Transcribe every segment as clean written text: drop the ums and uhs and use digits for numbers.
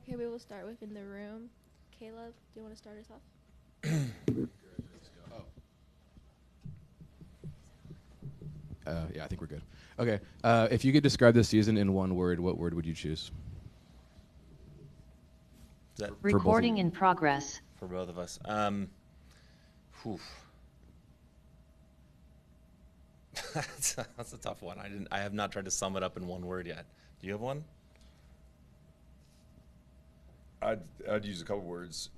Okay, we will start with in the room. Caleb, do you want to start us off? Yeah, I think we're good. Okay, if you could describe this season in one word, what word would you choose? Recording in progress. For both of us. That's a tough one. I have not tried to sum it up in one word yet. Do you have one? I'd use a couple words.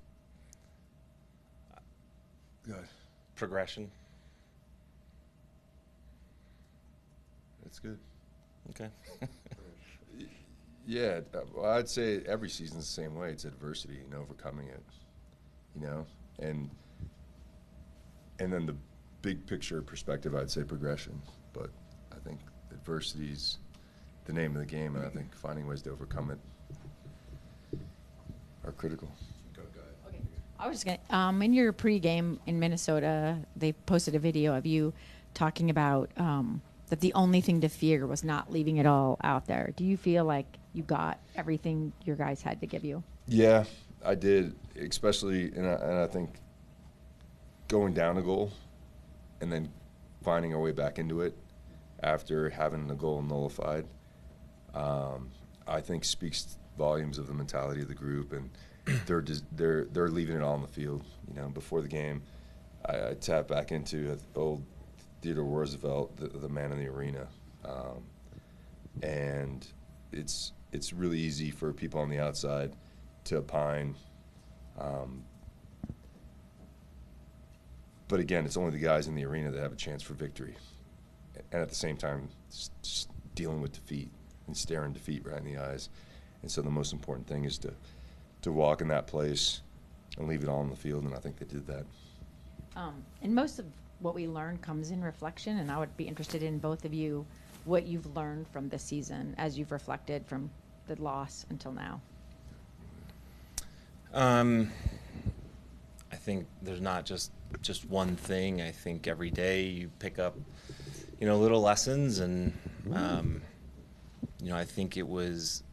Go ahead. Progression. That's good. Okay. Yeah, well, I'd say every season's the same way. It's adversity and overcoming it, and then the big picture perspective, I'd say progression. But I think adversity's the name of the game, and I think finding ways to overcome it are critical. Okay. I was just going in your pregame in Minnesota, they posted a video of you talking about that the only thing to fear was not leaving it all out there. Do you feel like you got everything your guys had to give you? Yeah, I did, especially, and I think going down a goal and then finding our way back into it after having the goal nullified, I think speaks volumes of the mentality of the group, and they're leaving it all on the field. Before the game, I tap back into old Theodore Roosevelt, the man in the arena, and it's really easy for people on the outside to opine. But again, it's only the guys in the arena that have a chance for victory, and at the same time, just dealing with defeat and staring defeat right in the eyes. And so the most important thing is to walk in that place and leave it all on the field, and I think they did that. And most of what we learn comes in reflection, and I would be interested in both of you, what you've learned from this season as you've reflected from the loss until now. I think there's not just one thing. I think every day you pick up, little lessons, and I think it was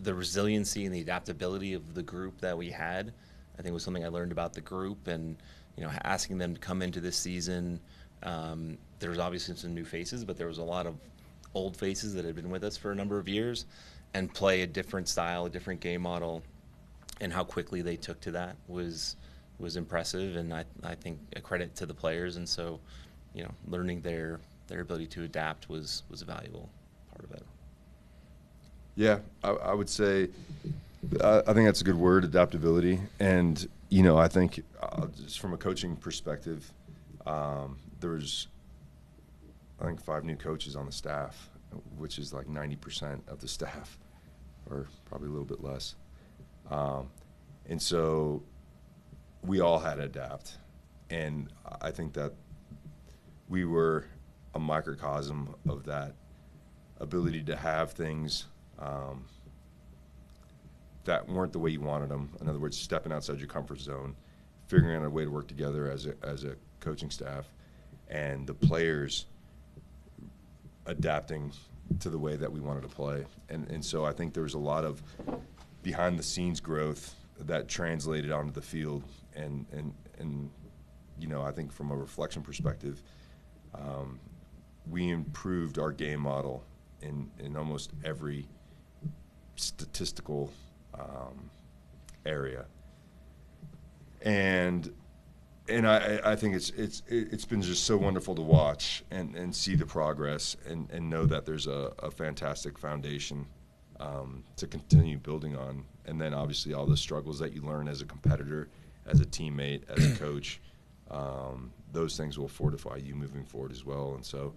the resiliency and the adaptability of the group that we had. I think was something I learned about the group, and asking them to come into this season. There was obviously some new faces, but there was a lot of old faces that had been with us for a number of years, and play a different style, a different game model, and how quickly they took to that was impressive, and I think a credit to the players. And so, learning their ability to adapt was a valuable part of it. Yeah, I would say I think that's a good word, adaptability. And, I think just from a coaching perspective, there was, I think, 5 new coaches on the staff, which is like 90% of the staff, or probably a little bit less. And so we all had to adapt. And I think that we were a microcosm of that ability to have things that weren't the way you wanted them. In other words, stepping outside your comfort zone, figuring out a way to work together as a coaching staff, and the players adapting to the way that we wanted to play. And so I think there was a lot of behind-the-scenes growth that translated onto the field. And I think from a reflection perspective, we improved our game model in almost every statistical area, and I think it's been just so wonderful to watch and see the progress and know that there's a fantastic foundation to continue building on, and then obviously all the struggles that you learn as a competitor, as a teammate, as a coach, those things will fortify you moving forward as well. And so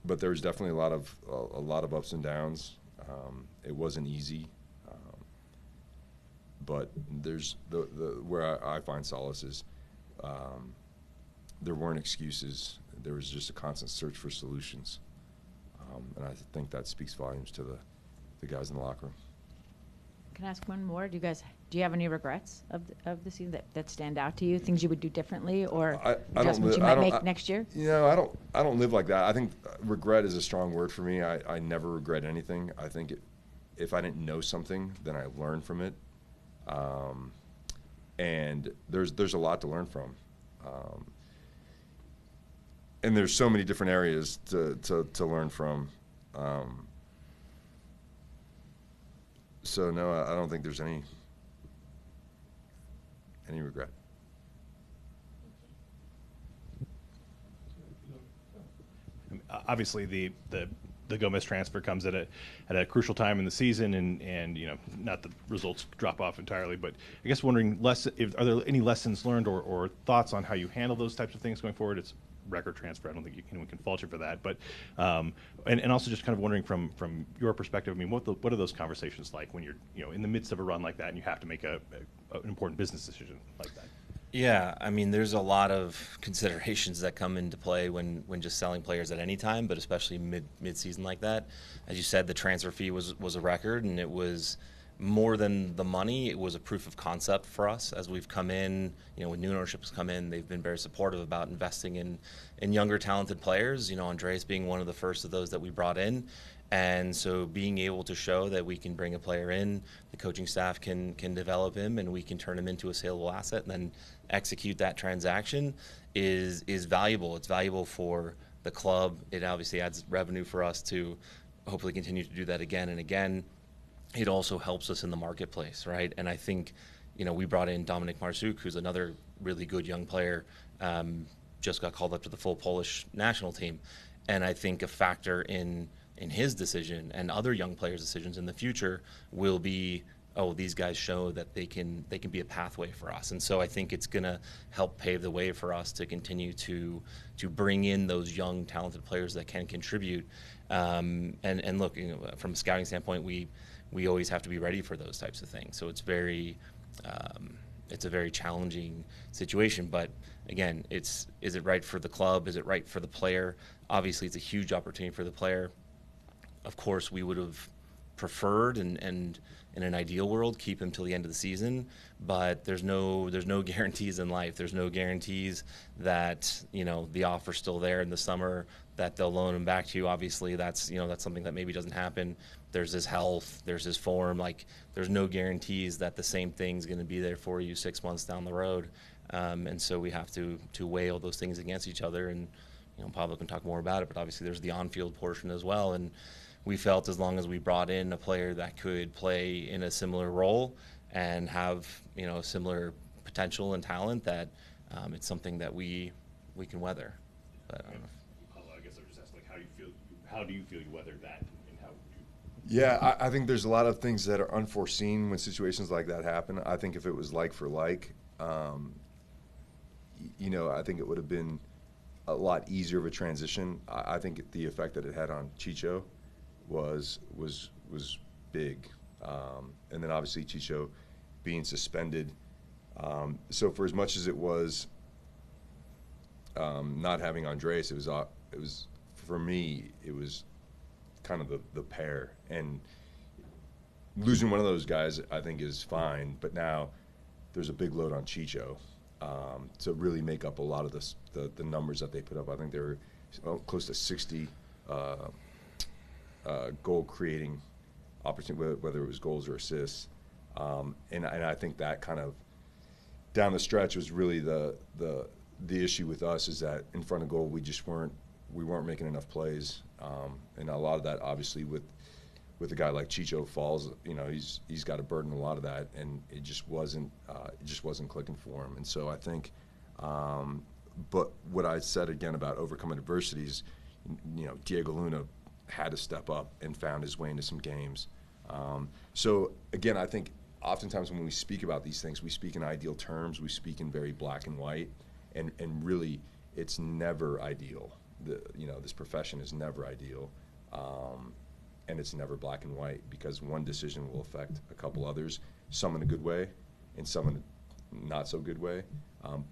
but there was definitely a lot of ups and downs. It wasn't easy, but there's where I find solace is there weren't excuses. There was just a constant search for solutions, and I think that speaks volumes to the guys in the locker room. Can I ask one more? Do you have any regrets of the season that stand out to you? Things you would do differently, or adjustments you might make next year? I don't live like that. I think regret is a strong word for me. I never regret anything. I think if I didn't know something, then I learned from it. And there's a lot to learn from. And there's so many different areas to learn from. So no, I don't think there's any regret. Obviously, the Gomez transfer comes at a crucial time in the season, and not that results drop off entirely, but I guess wondering are there any lessons learned or thoughts on how you handle those types of things going forward? It's record transfer. I don't think anyone can fault you for that, but and also just kind of wondering from your perspective. I mean, what are those conversations like when you're in the midst of a run like that and you have to make an important business decision like that? Yeah, I mean, there's a lot of considerations that come into play when just selling players at any time, but especially mid-season like that. As you said, the transfer fee was a record, and it was more than the money. It was a proof of concept for us as we've come in. When new ownership has come in, they've been very supportive about investing in younger, talented players. Andreas being one of the first of those that we brought in. And so being able to show that we can bring a player in, the coaching staff can develop him, and we can turn him into a saleable asset and then execute that transaction is valuable. It's valuable for the club. It obviously adds revenue for us to hopefully continue to do that again and again. It also helps us in the marketplace, right? And I think, we brought in Dominik Marczuk, who's another really good young player, just got called up to the full Polish national team. And I think a factor in his decision and other young players' decisions in the future will be, these guys show that they can be a pathway for us. And so I think it's going to help pave the way for us to continue to bring in those young, talented players that can contribute. And look, from a scouting standpoint, we always have to be ready for those types of things. So it's a very challenging situation. But again, is it right for the club? Is it right for the player? Obviously, it's a huge opportunity for the player. Of course, we would have preferred and in an ideal world keep him till the end of the season, but there's no guarantees in life. There's no guarantees that the offer's still there in the summer, that they'll loan him back to you. Obviously, that's something that maybe doesn't happen. There's his health, there's his form. Like, there's no guarantees that the same thing's going to be there for you 6 months down the road, and so we have to weigh all those things against each other. And Pablo can talk more about it, but obviously there's the on-field portion as well. And we felt as long as we brought in a player that could play in a similar role and have similar potential and talent, that it's something that we can weather. But I don't know. I guess I'm just asking, how do you feel you weathered that, and how would you? Yeah, I think there's a lot of things that are unforeseen when situations like that happen. I think if it was like for like, I think it would have been a lot easier of a transition. I think the effect that it had on Chicho was big, and then obviously Chicho being suspended. So for as much as it was not having Andreas, it was for me, it was kind of the pair, and losing one of those guys I think is fine, but now there's a big load on Chicho to really make up a lot of the numbers that they put up. I think they were close to 60 goal creating opportunity, whether it was goals or assists, and I think that kind of down the stretch was really the issue with us, is that in front of goal we weren't making enough plays, and a lot of that obviously with a guy like Chicho falls, he's got to burden a lot of that, and it just wasn't clicking for him. And so I think, but what I said again about overcoming adversities, Diego Luna had to step up and found his way into some games. So again, I think oftentimes when we speak about these things, we speak in ideal terms, we speak in very black and white, and really it's never ideal. This profession is never ideal, and it's never black and white, because one decision will affect a couple others, some in a good way and some in a not so good way.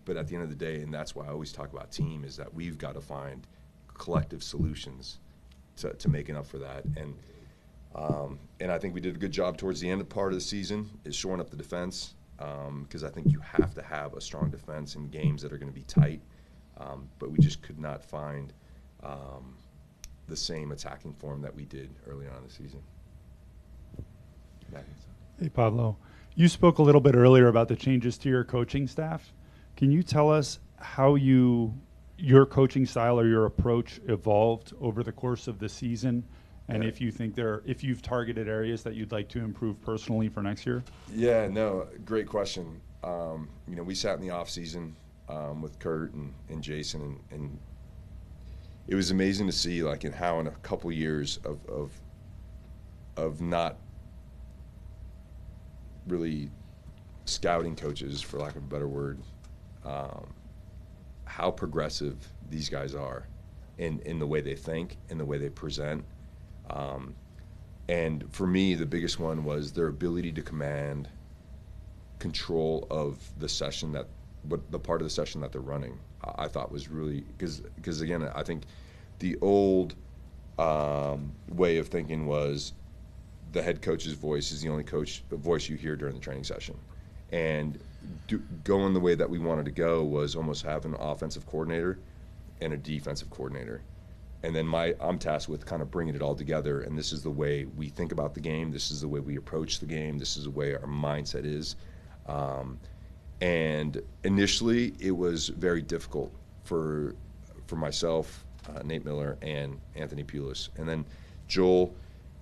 But at the end of the day, and that's why I always talk about team, is that we've got to find collective solutions to making up for that. And I think we did a good job towards the end part of the season is shoring up the defense, because I think you have to have a strong defense in games that are going to be tight. But we just could not find the same attacking form that we did early on in the season. Hey, Pablo. You spoke a little bit earlier about the changes to your coaching staff. Can you tell us how your coaching style or your approach evolved over the course of the season, and if you think if you've targeted areas that you'd like to improve personally for next year? Yeah, no, great question. We sat in the off season with Kurt and Jason, and it was amazing to see like in a couple years of not really scouting coaches, for lack of a better word, how progressive these guys are in the way they think, in the way they present. And for me, the biggest one was their ability to command control of the session the part of the session that they're running. I thought was really, because again, I think the old way of thinking was the head coach's voice is the only voice you hear during the training session. And going the way that we wanted to go was almost have an offensive coordinator and a defensive coordinator. And then I'm tasked with kind of bringing it all together, and this is the way we think about the game, this is the way we approach the game, this is the way our mindset is. And initially, it was very difficult for myself, Nate Miller, and Anthony Pulis. And then Joel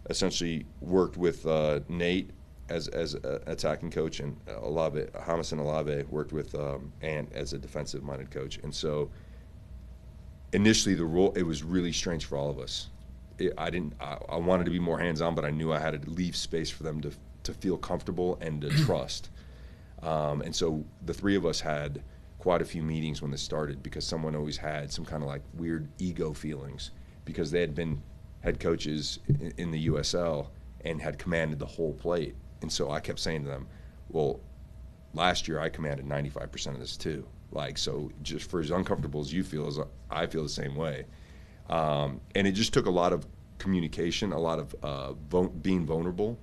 essentially worked with Nate as an attacking coach, and Jamison Olave worked with Ant as a defensive-minded coach. And so initially, the role, it was really strange for all of us. I wanted to be more hands-on, but I knew I had to leave space for them to feel comfortable and to trust. And so the three of us had quite a few meetings when this started, because someone always had some kind of like weird ego feelings because they had been head coaches in the USL and had commanded the whole plate. And so I kept saying to them, well, last year I commanded 95% of this too. Like, so just for as uncomfortable as you feel, as I feel the same way. And it just took a lot of communication, a lot of being vulnerable.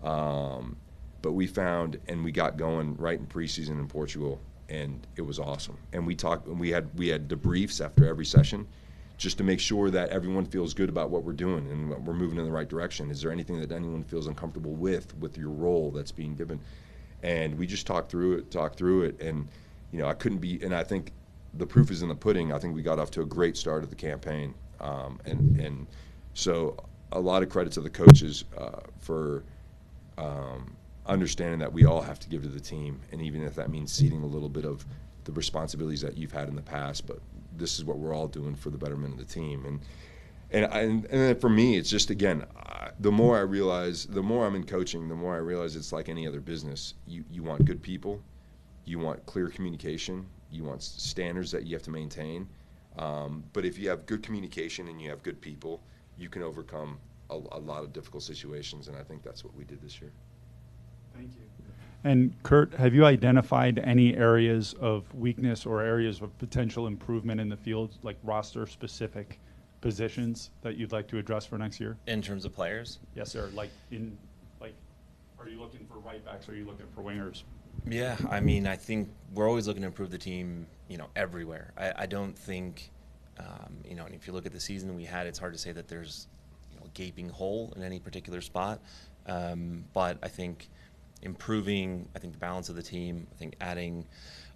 But we found, and we got going right in preseason in Portugal, and it was awesome. And we talked, and we had debriefs after every session, just to make sure that everyone feels good about what we're doing and we're moving in the right direction. Is there anything that anyone feels uncomfortable with your role that's being given? And we just talked through it, and I couldn't be. And I think the proof is in the pudding. I think we got off to a great start of the campaign, and so a lot of credit to the coaches for understanding that we all have to give to the team, and even if that means ceding a little bit of the responsibilities that you've had in the past, but this is what we're all doing for the betterment of the team. And then for me, it's just, again, the more I realize, the more I'm in coaching, the more I realize it's like any other business. You want good people, you want clear communication, you want standards that you have to maintain. But if you have good communication and you have good people, you can overcome a lot of difficult situations, and I think that's what we did this year. Thank you. And Kurt, have you identified any areas of weakness or areas of potential improvement in the field, like roster-specific positions that you'd like to address for next year? In terms of players? Yes, sir. Are you looking for right backs? Or are you looking for wingers? Yeah, I mean, I think we're always looking to improve the team, everywhere. I don't think, and if you look at the season we had, it's hard to say that there's a gaping hole in any particular spot. But I think improving, the balance of the team, I think adding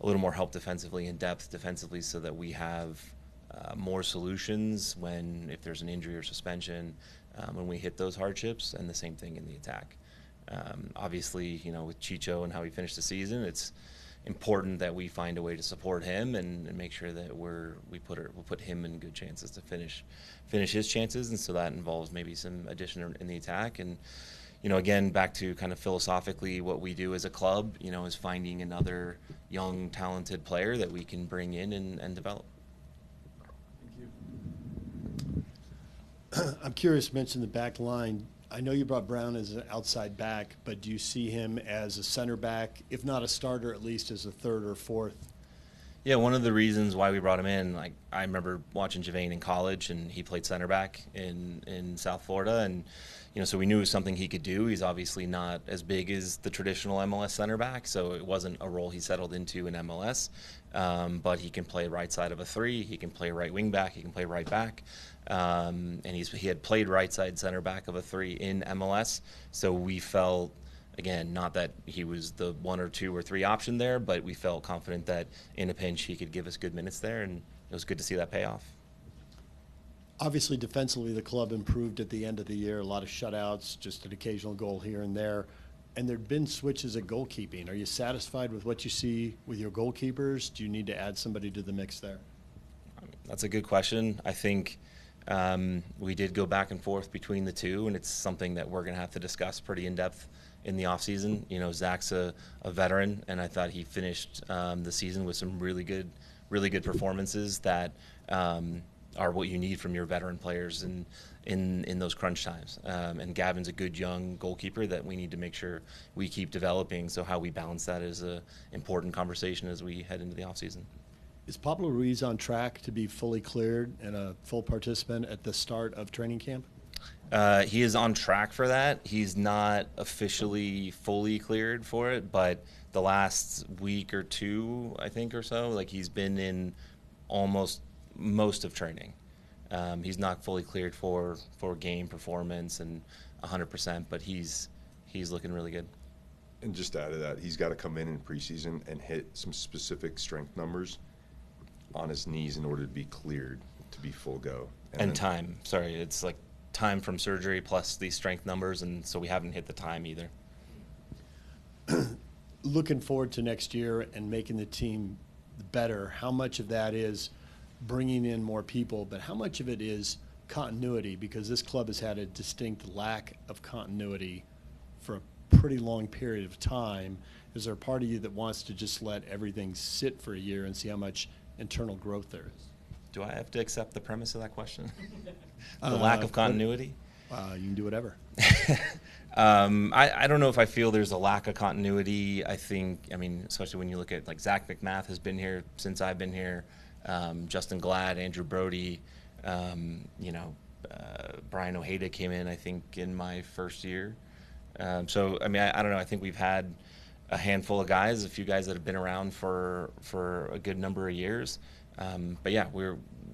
a little more help defensively and depth defensively so that we have more solutions if there's an injury or suspension, when we hit those hardships, and the same thing in the attack. Obviously, with Chicho and how he finished the season, it's important that we find a way to support him and make sure that we'll put him in good chances to finish his chances, and so that involves maybe some addition in the attack. And again, back to kind of philosophically, what we do as a club, is finding another young, talented player that we can bring in and develop. Thank you. I'm curious, mention the back line. I know you brought Brown as an outside back, but do you see him as a center back, if not a starter, at least as a third or fourth? Yeah, one of the reasons why we brought him in, I remember watching Javane in college, and he played center back in South Florida, and so we knew it was something he could do. He's obviously not as big as the traditional MLS center back, so it wasn't a role he settled into in MLS. But he can play right side of a 3. He can play right wing back. He can play right back. And he had played right side center back of a 3 in MLS. So we felt, again, not that he was the 1 or 2 or 3 option there, but we felt confident that in a pinch he could give us good minutes there, and it was good to see that pay off. Obviously, defensively, the club improved at the end of the year. A lot of shutouts, just an occasional goal here and there. And there'd been switches at goalkeeping. Are you satisfied with what you see with your goalkeepers? Do you need to add somebody to the mix there? That's a good question. I think we did go back and forth between the two, and it's something that we're going to have to discuss pretty in depth in the offseason. Zach's a veteran, and I thought he finished the season with some really good performances that are what you need from your veteran players in those crunch times. And Gavin's a good young goalkeeper that we need to make sure we keep developing. So how we balance that is an important conversation as we head into the offseason. Is Pablo Ruiz on track to be fully cleared and a full participant at the start of training camp? He is on track for that. He's not officially fully cleared for it, but the last week or 2, I think, or so, he's been in almost most of training. He's not fully cleared for game performance and 100%, but he's looking really good. And just to add to that, he's got to come in preseason and hit some specific strength numbers on his knees in order to be cleared to be full go. And time. Sorry, it's time from surgery plus these strength numbers, and so we haven't hit the time either. Looking forward to next year and making the team better, how much of that is bringing in more people, but how much of it is continuity? Because this club has had a distinct lack of continuity for a pretty long period of time. Is there a part of you that wants to just let everything sit for a year and see how much internal growth there is? Do I have to accept the premise of that question? The lack of continuity? You can do whatever. I don't know if I feel there's a lack of continuity. I think, especially when you look at Zach McMath has been here since I've been here, Justin Glad, Andrew Brody, Brian Ojeda came in, I think, in my first year. I don't know. I think we've had a handful of guys, a few guys that have been around for a good number of years. But yeah,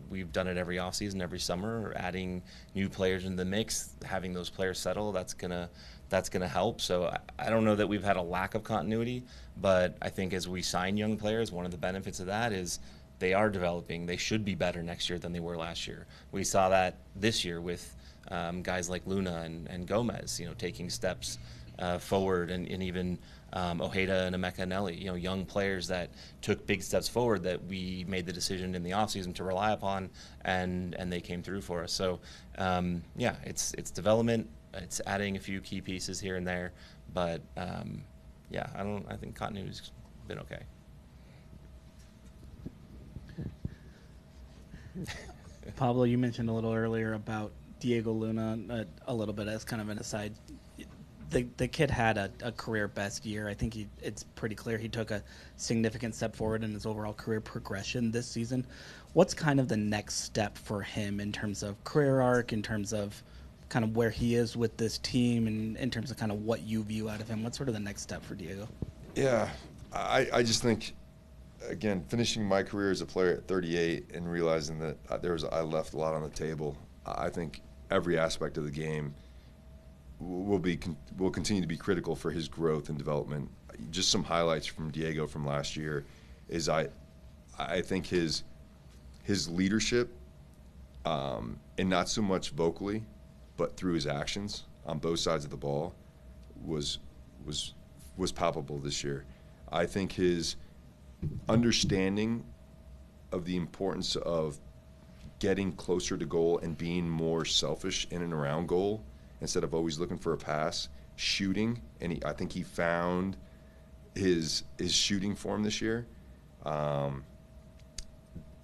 we've done it every offseason, every summer, adding new players in the mix, having those players settle. That's gonna help. So I don't know that we've had a lack of continuity, but I think as we sign young players, one of the benefits of that is they are developing. They should be better next year than they were last year. We saw that this year with guys like Luna and Gomez, taking steps forward, and even Ojeda and Emeka Nelly, young players that took big steps forward that we made the decision in the offseason to rely upon, and they came through for us. So it's development. It's adding a few key pieces here and there, but I think continuity's been okay. Pablo, you mentioned a little earlier about Diego Luna, a little bit as kind of an aside. The kid had a career best year. I think it's pretty clear he took a significant step forward in his overall career progression this season. What's kind of the next step for him in terms of career arc, in terms of kind of where he is with this team, and in terms of kind of what you view out of him? What's sort of the next step for Diego? Yeah, I just think, again, finishing my career as a player at 38 and realizing that I left a lot on the table. I think every aspect of the game will continue to be critical for his growth and development. Just some highlights from Diego from last year is I think his leadership, and not so much vocally, but through his actions on both sides of the ball, was palpable this year. I think his understanding of the importance of getting closer to goal and being more selfish in and around goal instead of always looking for a pass, shooting, and I think he found his shooting form this year.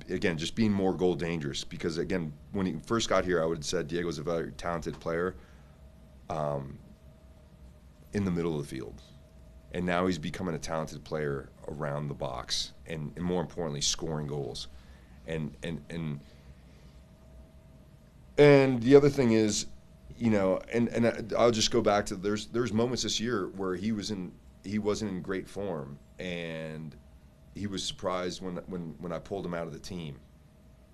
Again, just being more goal dangerous, because again, when he first got here, I would have said Diego's a very talented player in the middle of the field. And now he's becoming a talented player around the box and more importantly, scoring goals. And the other thing is, and I'll just go back to there's moments this year where he wasn't in great form, and he was surprised when I pulled him out of the team.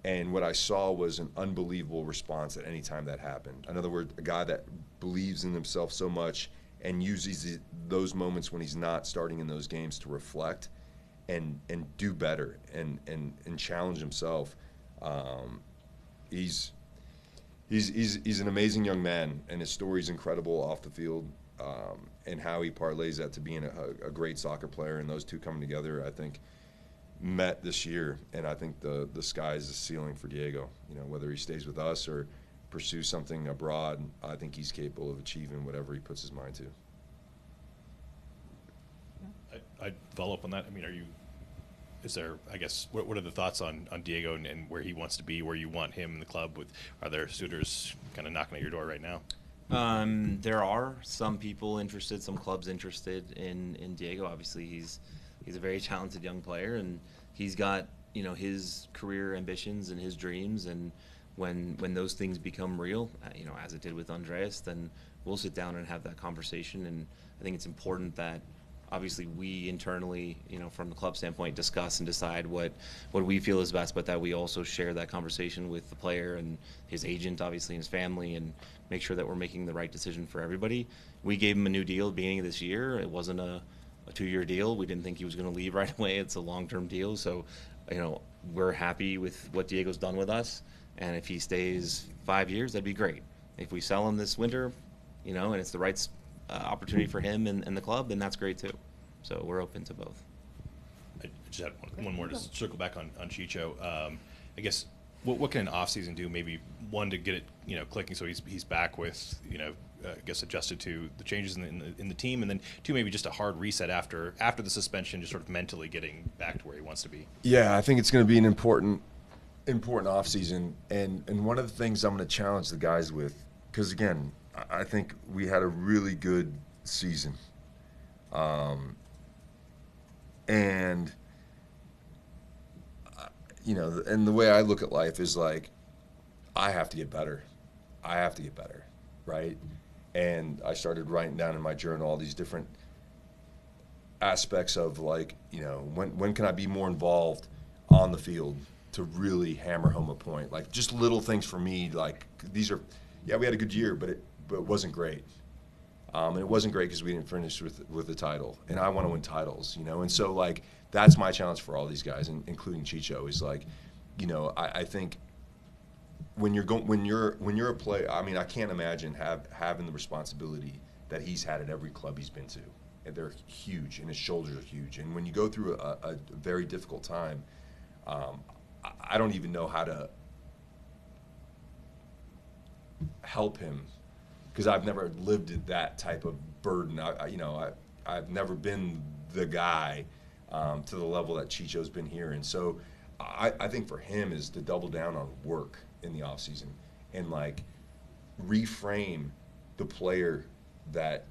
And what I saw was an unbelievable response at any time that happened. In other words, a guy that believes in himself so much and uses those moments when he's not starting in those games to reflect and do better and challenge himself. He's an amazing young man, and his story is incredible off the field, and how he parlays that to being a great soccer player. And those two coming together, I think, met this year, and I think the sky is the ceiling for Diego. Whether he stays with us or pursues something abroad, I think he's capable of achieving whatever he puts his mind to. I'd follow up on that. I mean, what are the thoughts on Diego and where he wants to be, where you want him in the club? Are there suitors kind of knocking at your door right now? There are some people interested, some clubs interested in Diego. Obviously, he's a very talented young player, and he's got his career ambitions and his dreams. And when those things become real, as it did with Andreas, then we'll sit down and have that conversation. And I think it's important that obviously we internally, from the club standpoint, discuss and decide what we feel is best, but that we also share that conversation with the player and his agent, obviously, and his family, and make sure that we're making the right decision for everybody. We gave him a new deal at the beginning of this year. It wasn't a 2-year deal. We didn't think he was going to leave right away. It's a long-term deal. So, we're happy with what Diego's done with us. And if he stays 5 years, that'd be great. If we sell him this winter, and it's the right opportunity for him and the club, then that's great too. So we're open to both. I just had one more to circle back on Chicho. I guess what can an offseason do? Maybe one, to get it clicking so he's back with I guess adjusted to the changes in the team, and then two, maybe just a hard reset after the suspension, just sort of mentally getting back to where he wants to be. Yeah, I think it's going to be an important offseason, and one of the things I'm going to challenge the guys with, because again, I think we had a really good season, and and the way I look at life is like, I have to get better, right? And I started writing down in my journal all these different aspects of like, when can I be more involved on the field to really hammer home a point? Like just little things for me, like these are, yeah, we had a good year, but it wasn't great. And it wasn't great because we didn't finish with the title. And I want to win titles, And so like that's my challenge for all these guys, including Chicho, is like, I think when you're a player, I mean, I can't imagine having the responsibility that he's had at every club he's been to. And they're huge, and his shoulders are huge. And when you go through a very difficult time, I don't even know how to help him, because I've never lived that type of burden. I've never been the guy to the level that Chicho's been here. And so I think for him is to double down on work in the offseason and like reframe the player that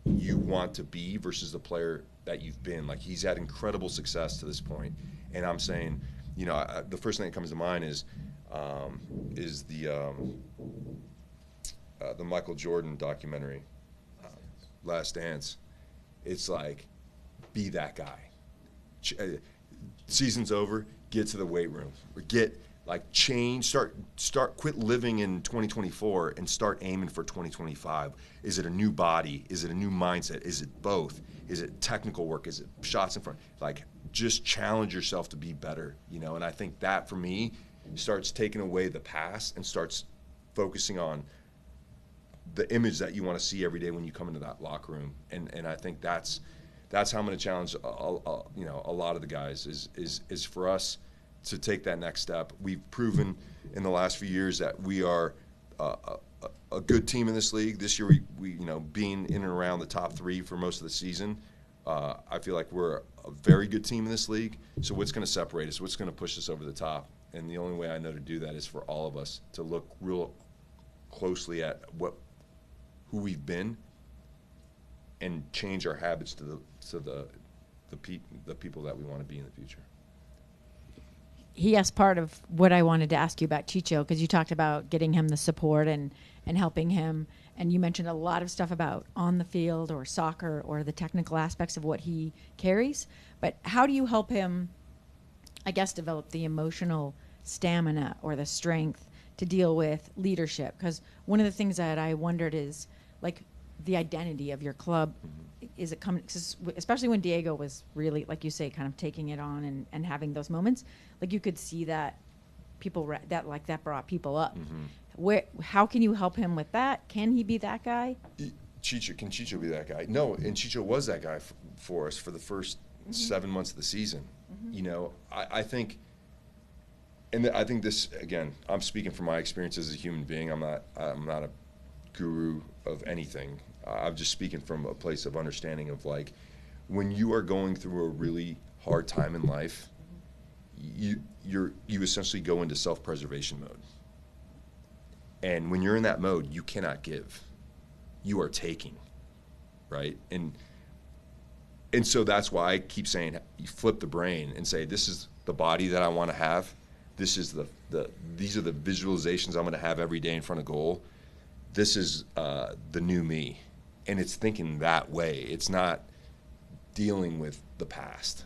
you want to be versus the player that you've been. Like he's had incredible success to this point, and I'm saying, the first thing that comes to mind is the Michael Jordan documentary, Last Dance. It's like, be that guy. Season's over, get to the weight room. Change, quit living in 2024 and start aiming for 2025. Is it a new body? Is it a new mindset? Is it both? Is it technical work? Is it shots in front? Like, just challenge yourself to be better, And I think that, for me, starts taking away the past and starts focusing on the image that you want to see every day when you come into that locker room. And I think that's how I'm going to challenge a lot of the guys is for us to take that next step. We've proven in the last few years that we are a good team in this league. This year, we being in and around the top 3 for most of the season, I feel like we're a very good team in this league. So what's going to separate us? What's going to push us over the top? And the only way I know to do that is for all of us to look real closely at who we've been and change our habits to the people that we want to be in the future. he asked part of what I wanted to ask you about Chicho, because you talked about getting him the support and helping him. And you mentioned a lot of stuff about on the field or soccer or the technical aspects of what he carries. But how do you help him, I guess, develop the emotional stamina or the strength to deal with leadership? Because one of the things that I wondered is, like, the identity of your club. Is it coming, especially when Diego was really, like you say, kind of taking it on and having those moments, like you could see that people that brought people up. How can you help him with that? Can he be that guy? Can Chicho be that guy? No, and Chicho was that guy for us for the first 7 months of the season. You know, I think, and I think this, again, I'm speaking from my experience as a human being. I'm not a guru of anything. I'm just speaking from a place of understanding of, like, when you are going through a really hard time in life, you essentially go into self-preservation mode. And when you're in that mode, you cannot give. You are taking, right? And so that's why I keep saying, you flip the brain and say, this is the body that I want to have. This is these are the visualizations I'm going to have every day in front of goal. This is the new me. And it's thinking that way. It's not dealing with the past.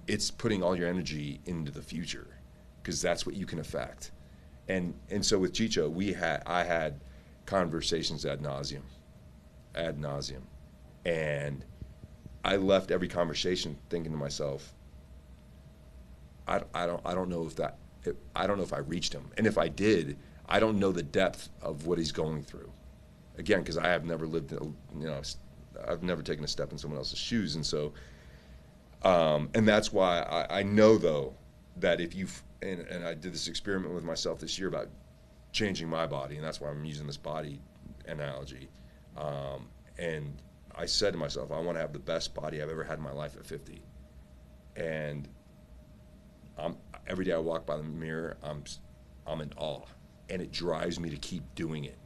It's putting all your energy into the future, because that's what you can affect. And so with Chicho, I had conversations ad nauseum. And I left every conversation thinking to myself, I don't know if I reached him. And if I did, I don't know the depth of what he's going through. Again, because I have never lived, I've never taken a step in someone else's shoes. And so, and that's why I know, though, that if and I did this experiment with myself this year about changing my body, and that's why I'm using this body analogy. And I said to myself, I want to have the best body I've ever had in my life at 50. And every day I walk by the mirror, I'm in awe, and it drives me to keep doing it,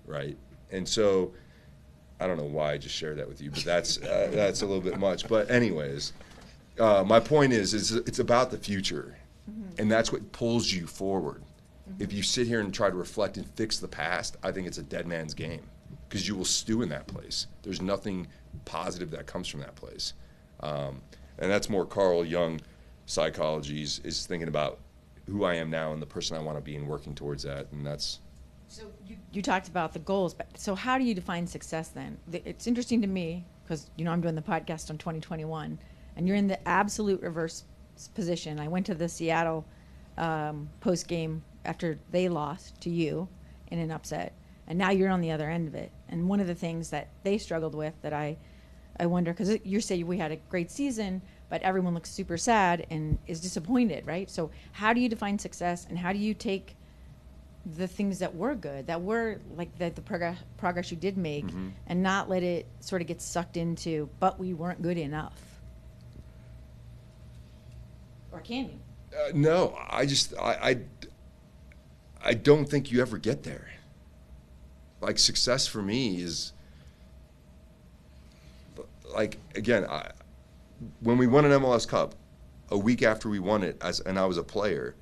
right? And so, I don't know why I just shared that with you, but that's a little bit much. But anyways, my point is it's about the future, and that's what pulls you forward. If you sit here and try to reflect and fix the past, I think it's a dead man's game, because you will stew in that place. There's nothing positive that comes from that place, and that's more Carl Jung psychology is thinking about who I am now and the person I want to be and working towards that, and that's. So you talked about the goals, but so how do you define success then? It's interesting to me because, I'm doing the podcast on 2021, and you're in the absolute reverse position. I went to the Seattle post-game after they lost to you in an upset, and now you're on the other end of it. And one of the things that they struggled with that I wonder, because you say we had a great season, but everyone looks super sad and is disappointed, right? So how do you define success, and how do you take the things that were good, that were like the progress you did make, and not let it sort of get sucked into, but we weren't good enough? Or can you? No, I don't think you ever get there. Like, success for me is, like, again, when we won an MLS Cup, a week after we won it, and I was a player,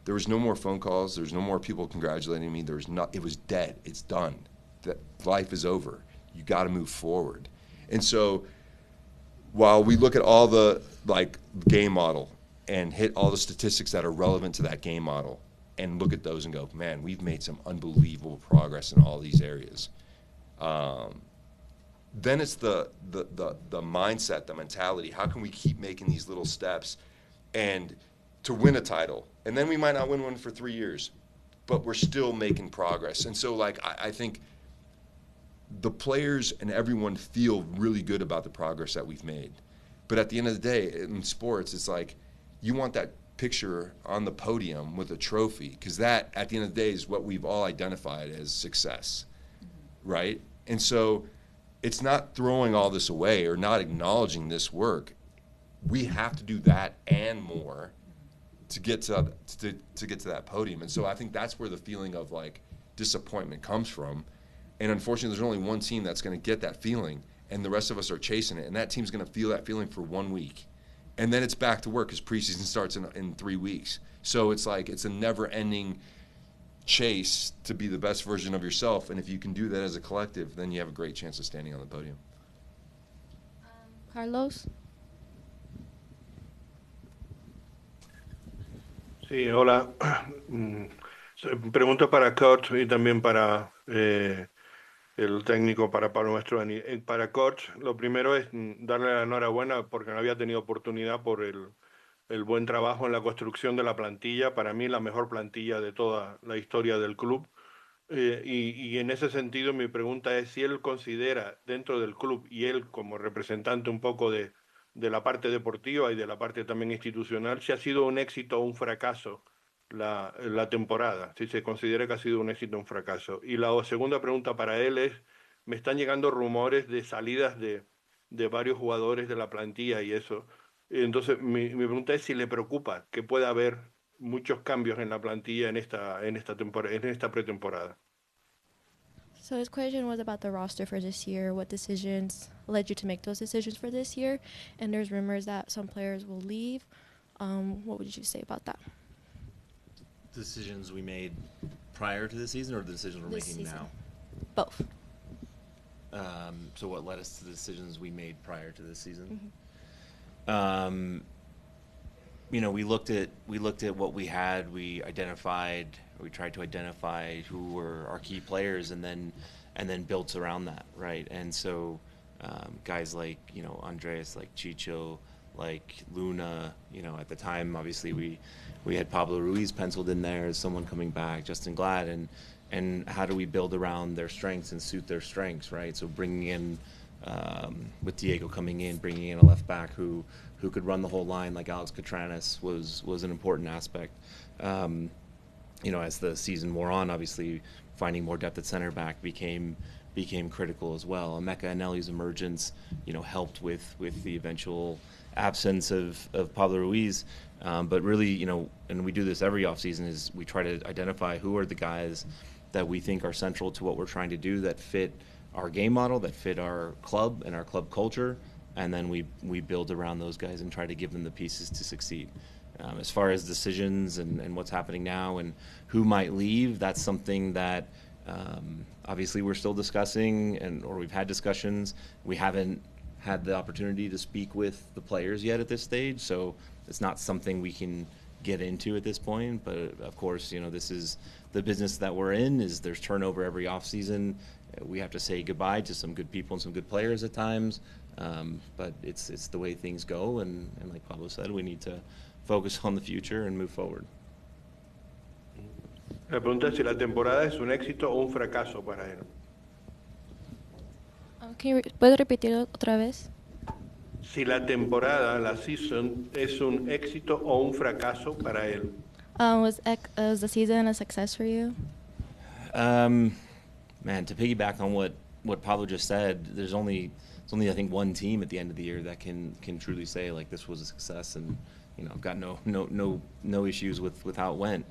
there was no more phone calls. There was no more people congratulating me. It was dead. It's done. That life is over. You got to move forward. And so, while we look at all the game model and hit all the statistics that are relevant to that game model, and look at those and go, man, we've made some unbelievable progress in all these areas. Then it's the mindset, the mentality. How can we keep making these little steps and to win a title? And then we might not win one for 3 years, but we're still making progress. And so, I think the players and everyone feel really good about the progress that we've made. But at the end of the day, in sports, it's like you want that picture on the podium with a trophy, because that, at the end of the day, is what we've all identified as success, right? And so it's not throwing all this away or not acknowledging this work. We have to do that and more to get to that podium. And so I think that's where the feeling of disappointment comes from. And unfortunately, there's only one team that's going to get that feeling, and the rest of us are chasing it. And that team's going to feel that feeling for 1 week, and then it's back to work because preseason starts in 3 weeks. So it's like it's a never-ending chase to be the best version of yourself, and if you can do that as a collective, then you have a great chance of standing on the podium. Carlos? Sí, hola. Pregunta para Kurt y también para el técnico, para Pablo Mastroeni. Para Kurt, lo primero es darle la enhorabuena porque no había tenido oportunidad por el buen trabajo en la construcción de la plantilla. Para mí, la mejor plantilla de toda la historia del club. Y en ese sentido, mi pregunta es si él considera dentro del club y él como representante un poco de la parte deportiva y de la parte también institucional, si ha sido un éxito o un fracaso la temporada, si se considera que ha sido un éxito o un fracaso. Y la segunda pregunta para él es, me están llegando rumores de salidas de varios jugadores de la plantilla y eso. Entonces, mi pregunta es si le preocupa que pueda haber muchos cambios en la plantilla en esta pretemporada. So his question was about the roster for this year. What decisions led you to make those decisions for this year? And there's rumors that some players will leave. What would you say about that? Decisions we made prior to the season, or the decisions we're This making season. now? Both. So what led us to the decisions we made prior to this season? Mm-hmm. We looked at what we had. We tried to identify who were our key players, and then built around that, right? And so guys like Andreas, like Chicho, like Luna. At the time, obviously we had Pablo Ruiz penciled in there as someone coming back, Justin Glad, and how do we build around their strengths and suit their strengths, right? So bringing in with Diego coming in, bringing in a left back who could run the whole line like Alex Catranis was an important aspect. As the season wore on, obviously finding more depth at center back became critical as well. Emeka Anelli's emergence, helped with the eventual absence of Pablo Ruiz. But really, and we do this every offseason, is we try to identify who are the guys that we think are central to what we're trying to do, that fit our game model, that fit our club and our club culture, and then we build around those guys and try to give them the pieces to succeed. As far as decisions and what's happening now and who might leave, that's something that obviously we're still discussing, or we've had discussions. We haven't had the opportunity to speak with the players yet at this stage, so it's not something we can get into at this point. But of course, this is the business that we're in. Is there's turnover every offseason. We have to say goodbye to some good people and some good players at times, but it's the way things go. And like Pablo said, we need to focus on the future and move forward. La pregunta es si la temporada es un éxito o un fracaso para él. ¿Puedo repetirlo otra vez? Si la temporada, la season, es un éxito o un fracaso para él. Was the season a success for you? Man, to piggyback on what Pablo just said, there's only I think one team at the end of the year that can truly say like this was a success, and I've got no issues with how it went.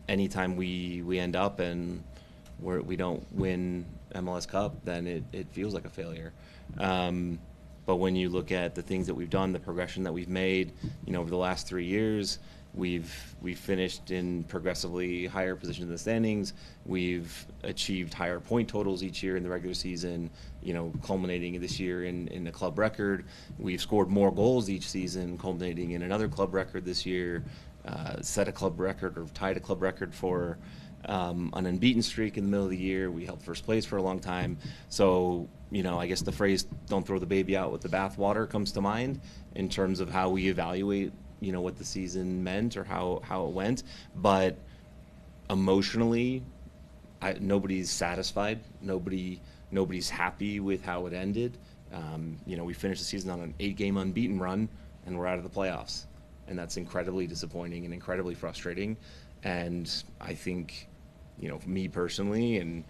Anytime we end up and we don't win MLS Cup, then it feels like a failure. But when you look at the things that we've done, the progression that we've made, over the last 3 years, we've finished in progressively higher positions in the standings. We've achieved higher point totals each year in the regular season, culminating this year in the club record. We've scored more goals each season, culminating in another club record this year, set a club record or tied a club record for an unbeaten streak in the middle of the year. We held first place for a long time. So, I guess the phrase "don't throw the baby out with the bathwater" comes to mind in terms of how we evaluate, what the season meant or how it went. But emotionally, nobody's satisfied. Nobody's happy with how it ended. We finished the season on an 8-game unbeaten run, and we're out of the playoffs. And that's incredibly disappointing and incredibly frustrating. And I think, me personally and,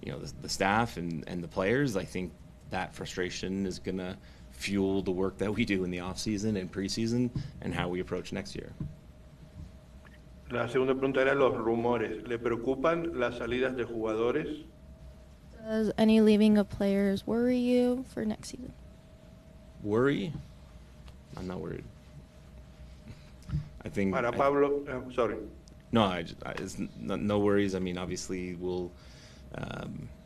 the staff and the players, I think that frustration is going to fuel the work that we do in the off-season and preseason and how we approach next year. La segunda pregunta era los rumores. ¿Le preocupan las salidas de jugadores? Does any leaving of players worry you for next season? Worry? I'm not worried. I think Para Pablo, sorry. No, no worries. I mean, obviously, we'll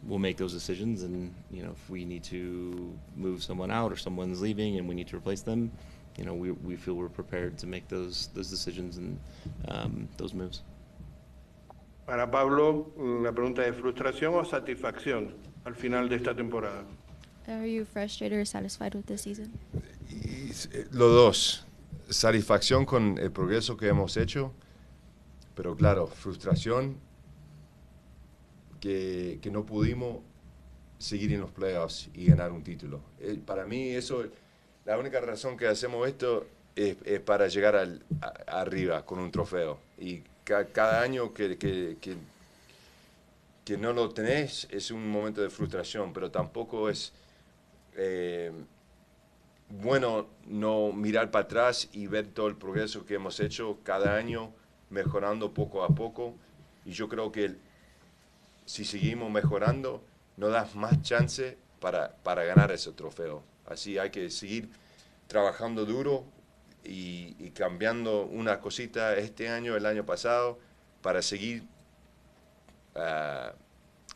make those decisions, and if we need to move someone out or someone's leaving and we need to replace them, we feel we're prepared to make those decisions and those moves. Para Pablo, la pregunta es frustración o satisfacción al final de esta temporada. Are you frustrated or satisfied with this season? Los dos. Satisfacción con el progreso que hemos hecho, pero claro, frustración que no pudimos seguir en los playoffs y ganar un título. Para mí eso, la única razón que hacemos esto es para llegar arriba con un trofeo. Y cada año que no lo tenés es un momento de frustración, pero tampoco es bueno no mirar para atrás y ver todo el progreso que hemos hecho cada año, mejorando poco a poco. Y yo creo que si seguimos mejorando, nos da más chance para ganar ese trofeo. Así hay que seguir trabajando duro y cambiando una cosita este año, el año pasado, para seguir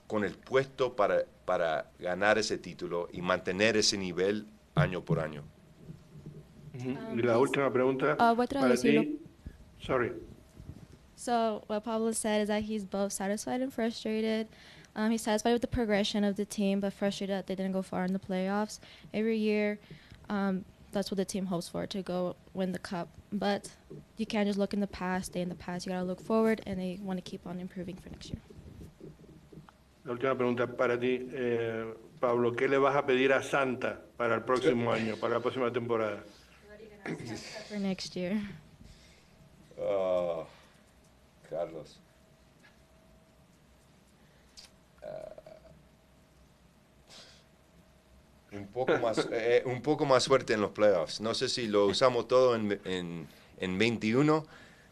con el puesto para ganar ese título y mantener ese nivel año por año. Y la última pregunta voy a para traducirlo. ti. Sorry. So what Pablo said is that he's both satisfied and frustrated. He's satisfied with the progression of the team, but frustrated that they didn't go far in the playoffs. Every year, that's what the team hopes for, to go win the cup. But you can't just look in the past, stay in the past. You got to look forward, and they want to keep on improving for next year. La última pregunta para ti, Pablo. ¿Qué le vas a pedir a Santa para el próximo año, para la próxima temporada? For next year. Carlos. Un poco más suerte en los playoffs. No sé si lo usamos todo en 21,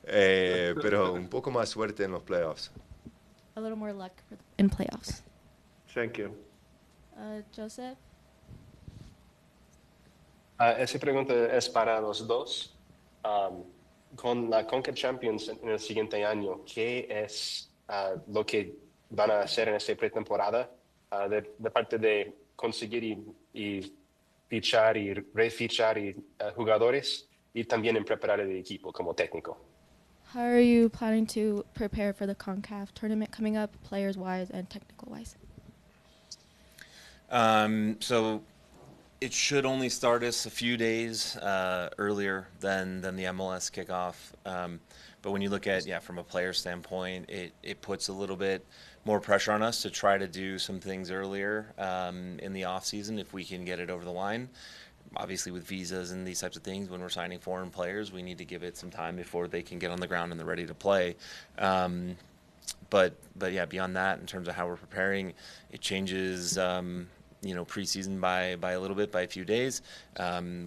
pero un poco más suerte en los playoffs. A little more luck in playoffs. Thank you. Joseph? Esa pregunta es para los dos. Con la Conca Champions en el siguiente año, ¿qué es lo que van a hacer en esta pretemporada de parte de conseguir y fichar y refichar jugadores y también en preparar el equipo como técnico? How are you planning to prepare for the CONCACAF tournament coming up, players-wise and technical-wise? So it should only start us a few days earlier than the MLS kickoff. But when you look at, from a player standpoint, it puts a little bit more pressure on us to try to do some things earlier in the off season if we can get it over the line. Obviously, with visas and these types of things, when we're signing foreign players, we need to give it some time before they can get on the ground and they're ready to play. But beyond that, in terms of how we're preparing, it changes. Preseason by a little bit, by a few days.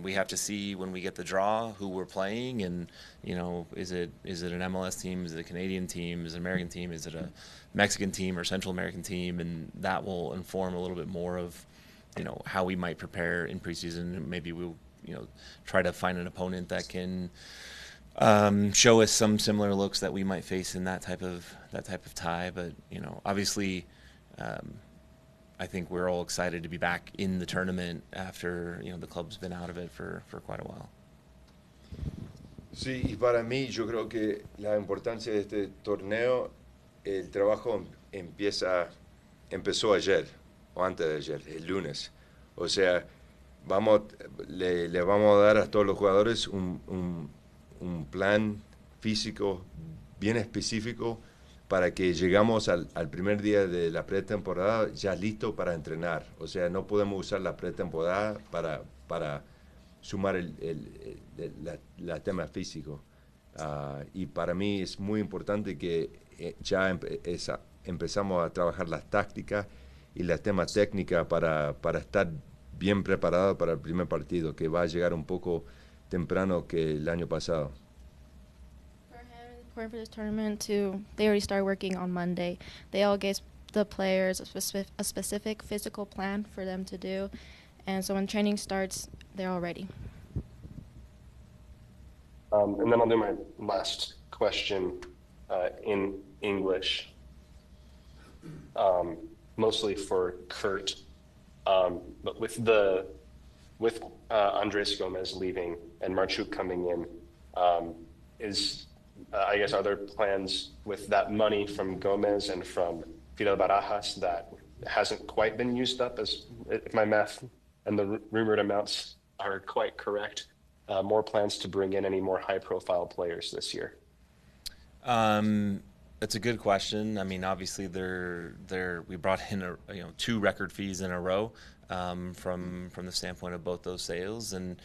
We have to see when we get the draw who we're playing, and is it an MLS team, is it a Canadian team, is it an American team, is it a Mexican team or Central American team, and that will inform a little bit more of how we might prepare in preseason. Maybe we'll try to find an opponent that can show us some similar looks that we might face in that type of tie. But obviously. I think we're all excited to be back in the tournament after the club's been out of it for quite a while. Sí, y para mí yo creo que la importancia de este torneo, el trabajo empezó ayer o antes de ayer, el lunes. O sea, le vamos a dar a todos los jugadores un plan físico bien específico para que llegamos al primer día de la pretemporada ya listo para entrenar. O sea, no podemos usar la pretemporada para sumar el tema físico. Y para mí es muy importante que ya empezamos a trabajar las tácticas y la tema técnica para estar bien preparado para el primer partido, que va a llegar un poco temprano que el año pasado. For this tournament they already started working on Monday. They all gave the players a specific physical plan for them to do, and so when training starts, they're all ready. And then I'll do my last question in English, mostly for Kurt. But with Andres Gomez leaving and Marchuk coming in, I guess, are there plans with that money from Gomez and from Fidel Barajas that hasn't quite been used up, as if my math and the rumored amounts are quite correct? More plans to bring in any more high-profile players this year? That's a good question. I mean, obviously, we brought in 2 record fees in a row from the standpoint of both those sales, and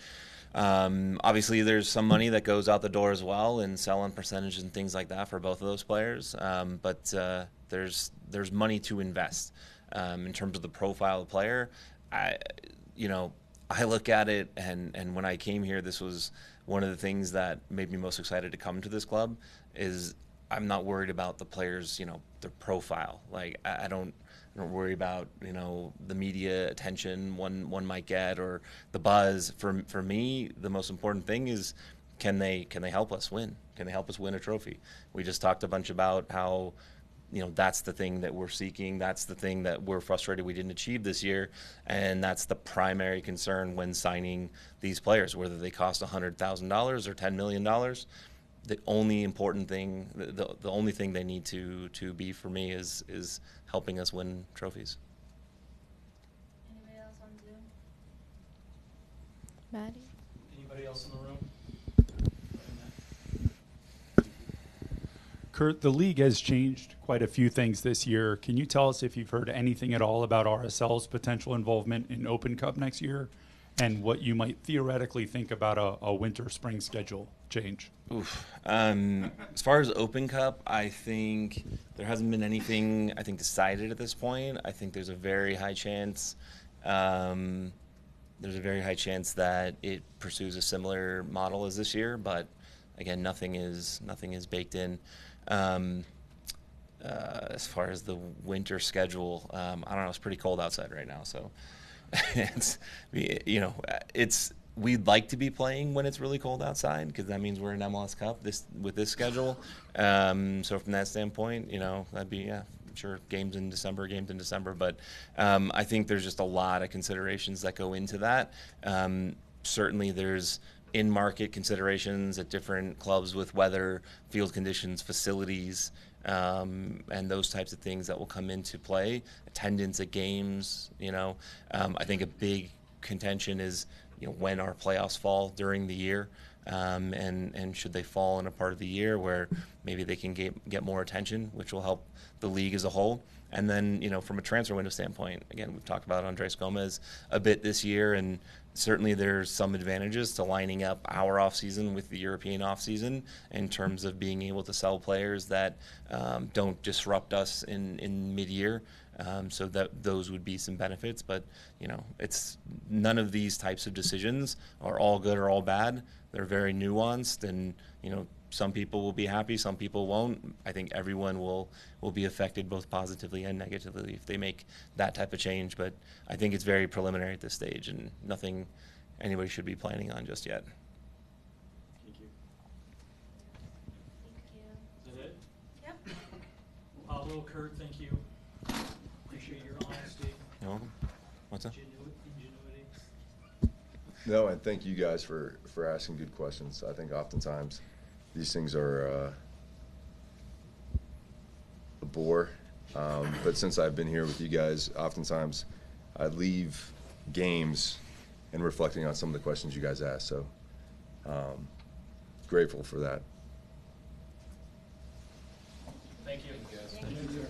obviously there's some money that goes out the door as well in sell-on percentage and things like that for both of those players. But there's money to invest in terms of the profile of the player. I look at it, and when I came here, this was one of the things that made me most excited to come to this club. Is I'm not worried about the players, their profile. Like I don't worry about the media attention one might get or the buzz. For me, the most important thing is can they help us win? Can they help us win a trophy? We just talked a bunch about how that's the thing that we're seeking. That's the thing that we're frustrated we didn't achieve this year. And that's the primary concern when signing these players, whether they cost $100,000 or $10 million. The only important thing, the only thing they need to be for me is helping us win trophies. Anybody else on Zoom? Maddie? Anybody else in the room? Kurt, the league has changed quite a few things this year. Can you tell us if you've heard anything at all about RSL's potential involvement in Open Cup next year and what you might theoretically think about a winter-spring schedule change? Oof. As far as Open Cup, I think there hasn't been anything, decided at this point. I think there's a very high chance that it pursues a similar model as this year, but again, nothing is baked in. As far as the winter schedule, I don't know. It's pretty cold outside right now, so we'd like to be playing when it's really cold outside because that means we're in MLS Cup with this schedule. So from that standpoint, that'd be sure games in December. But I think there's just a lot of considerations that go into that. Certainly, there's in-market considerations at different clubs with weather, field conditions, facilities, and those types of things that will come into play. Attendance at games, I think a big contention is, when our playoffs fall during the year, and should they fall in a part of the year where maybe they can get more attention, which will help the league as a whole. And then, from a transfer window standpoint, again, we've talked about Andres Gomez a bit this year, and certainly there's some advantages to lining up our offseason with the European offseason in terms of being able to sell players that don't disrupt us in mid-year. So that those would be some benefits. But, it's none of these types of decisions are all good or all bad. They're very nuanced, and, some people will be happy, some people won't. I think everyone will be affected both positively and negatively if they make that type of change. But I think it's very preliminary at this stage and nothing anybody should be planning on just yet. Thank you. Is that it? Yep. Pablo, Kurt, thank you. Appreciate your honesty. You're welcome. What's that? Ingenuity. No, and thank you guys for asking good questions. I think oftentimes these things are a bore, but since I've been here with you guys, oftentimes I leave games and reflecting on some of the questions you guys asked. So grateful for that. Thank you. Thank you.